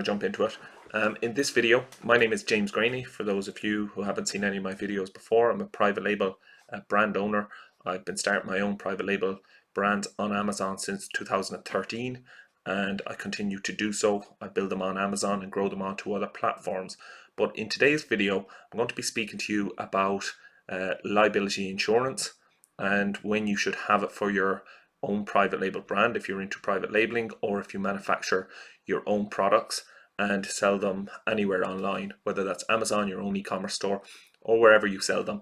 to jump into it. In this video, my name is James Graney. For those of you who haven't seen any of my videos before, I'm a private label brand owner. I've been starting my own private label brands on Amazon since 2013, and I continue to do so. I build them on Amazon and grow them onto other platforms. But in today's video, I'm going to be speaking to you about liability insurance and when you should have it for your own private label brand if you're into private labeling, or if you manufacture your own products and sell them anywhere online, whether that's Amazon, your own e-commerce store, or wherever you sell them.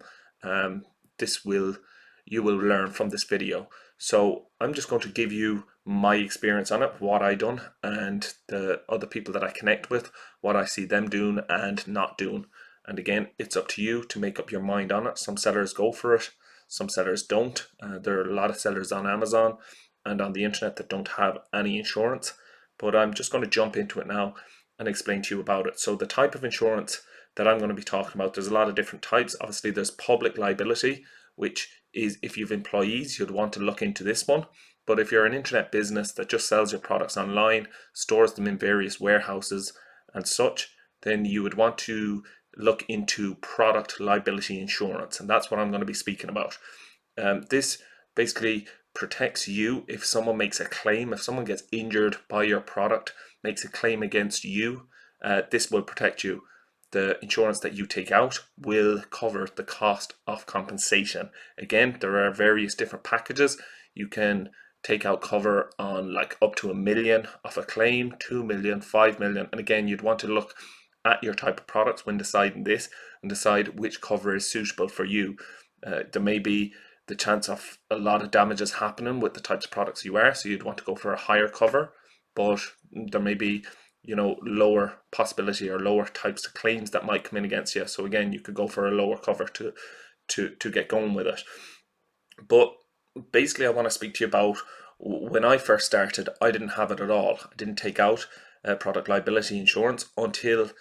You will learn from this video. So I'm just going to give you my experience on it, what I done, and the other people that I connect with, what I see them doing and not doing. And again, it's up to you to make up your mind on it. Some sellers go for it, some sellers don't. There are a lot of sellers on Amazon and on the internet that don't have any insurance, but I'm just going to jump into it now and explain to you about it. So the type of insurance that I'm going to be talking about, there's a lot of different types. Obviously there's public liability, which is if you've employees, you'd want to look into this one. But if you're an internet business that just sells your products online, stores them in various warehouses and such, then you would want to look into product liability insurance, and that's what I'm going to be speaking about. This basically protects you if someone makes a claim, if someone gets injured by your product, makes a claim against you, this will protect you. The insurance that you take out will cover the cost of compensation. Again, there are various different packages. You can take out cover on like up to $1 million of a claim, 2 million, 5 million, and again, you'd want to look at your type of products when deciding this and decide which cover is suitable for you. There may be the chance of a lot of damages happening with the types of products you are, so you'd want to go for a higher cover, but there may be lower possibility or lower types of claims that might come in against you. So again, you could go for a lower cover to get going with it. But basically I want to speak to you about when I first started. I didn't have it at all. I didn't take out product liability insurance until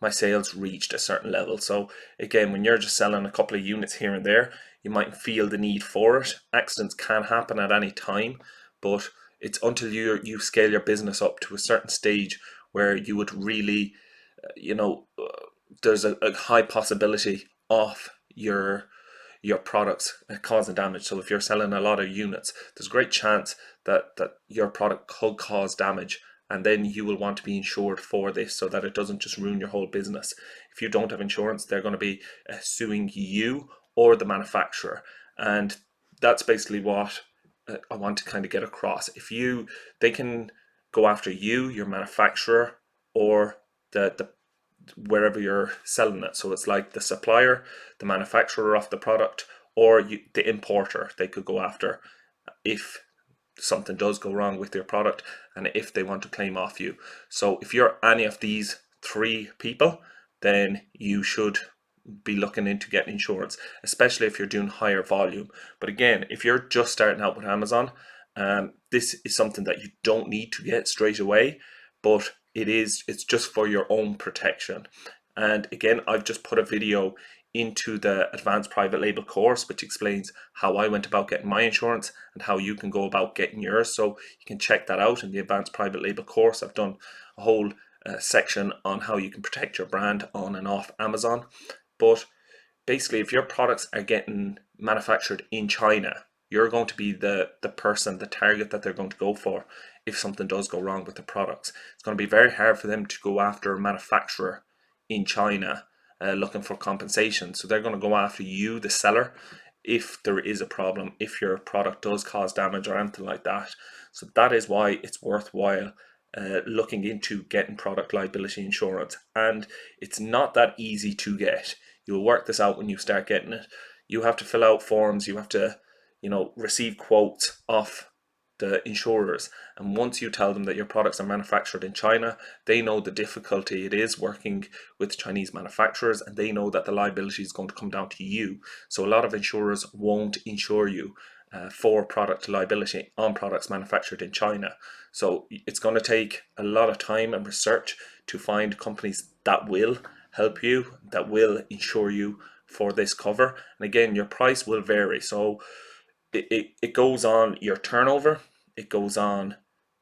my sales reached a certain level. So again, when you're just selling a couple of units here and there, you might feel the need for it. Accidents can happen at any time, but it's until you scale your business up to a certain stage where you would really, there's a high possibility of your products causing damage. So if you're selling a lot of units, there's a great chance that your product could cause damage, and then you will want to be insured for this so that it doesn't just ruin your whole business. If you don't have insurance, they're going to be suing you or the manufacturer, and that's basically what I want to kind of get across. They can go after you, your manufacturer, or the wherever you're selling it. So it's like the supplier, the manufacturer of the product, or the importer. They could go after if something does go wrong with your product and if they want to claim off you. So if you're any of these three people, then you should be looking into getting insurance, especially if you're doing higher volume. But again, if you're just starting out with Amazon, this is something that you don't need to get straight away, but it's just for your own protection. And again, I've just put a video into the advanced private label course, which explains how I went about getting my insurance and how you can go about getting yours. So you can check that out in the advanced private label course. I've done a whole section on how you can protect your brand on and off Amazon. But basically, if your products are getting manufactured in China, you're going to be the person, the target that they're going to go for if something does go wrong with the products. It's going to be very hard for them to go after a manufacturer in China looking for compensation. So they're going to go after you, the seller, if there is a problem, if your product does cause damage or anything like that. So that is why it's worthwhile looking into getting product liability insurance. And it's not that easy to get. You'll work this out when you start getting it. You have to fill out forms, you have to receive quotes off the insurers, and once you tell them that your products are manufactured in China, they know the difficulty it is working with Chinese manufacturers, and they know that the liability is going to come down to you. So a lot of insurers won't insure you for product liability on products manufactured in China. So it's going to take a lot of time and research to find companies that will help you, that will insure you for this cover. And again, your price will vary. So it goes on your turnover, it goes on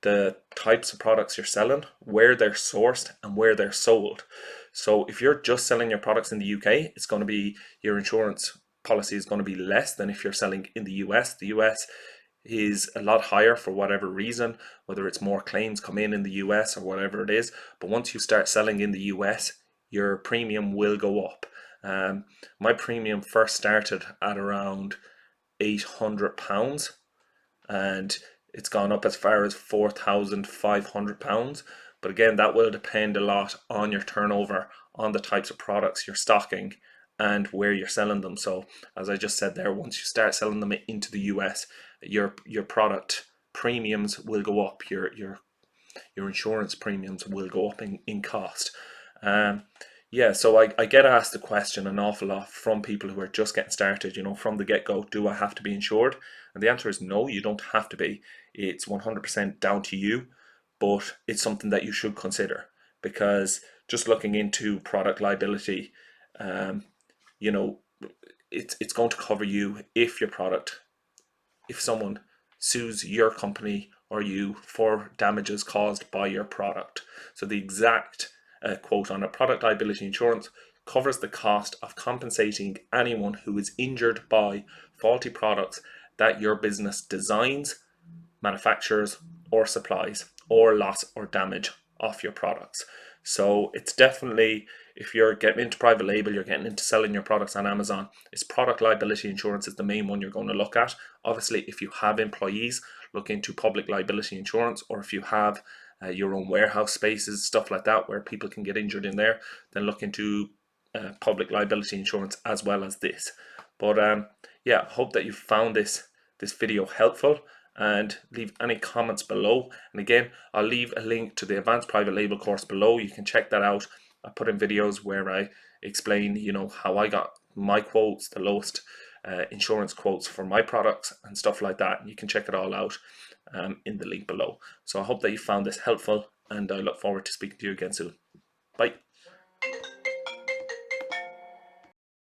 the types of products you're selling, where they're sourced, and where they're sold. So if you're just selling your products in the UK, it's going to be, your insurance policy is going to be less than if you're selling in the US. The US is a lot higher for whatever reason, whether it's more claims come in the US or whatever it is. But once you start selling in the US, your premium will go up. My premium first started at around £800, and it's gone up as far as £4,500. But again, that will depend a lot on your turnover, on the types of products you're stocking, and where you're selling them. So as I just said there, once you start selling them into the US, your product premiums will go up. Your insurance premiums will go up in cost. Yeah, so I get asked the question an awful lot from people who are just getting started, from the get-go, do I have to be insured? And the answer is no, you don't have to be. It's 100% down to you, but it's something that you should consider, because just looking into product liability, you know, it's going to cover you if someone sues your company or you for damages caused by your product. So the exact quote on a product liability insurance covers the cost of compensating anyone who is injured by faulty products that your business designs, manufactures, or supplies, or loss or damage of your products. So it's definitely, if you're getting into private label, you're getting into selling your products on Amazon, it's product liability insurance is the main one you're going to look at. Obviously, if you have employees, look into public liability insurance, or if you have your own warehouse spaces, stuff like that, where people can get injured in there, then look into public liability insurance as well as this. But yeah, hope that you found this video helpful, and leave any comments below. And again, I'll leave a link to the advanced private label course below. You can check that out. I put in videos where I explain, how I got my quotes, the lowest insurance quotes for my products and stuff like that. And you can check it all out in the link below. So I hope that you found this helpful, and I look forward to speaking to you again soon. Bye.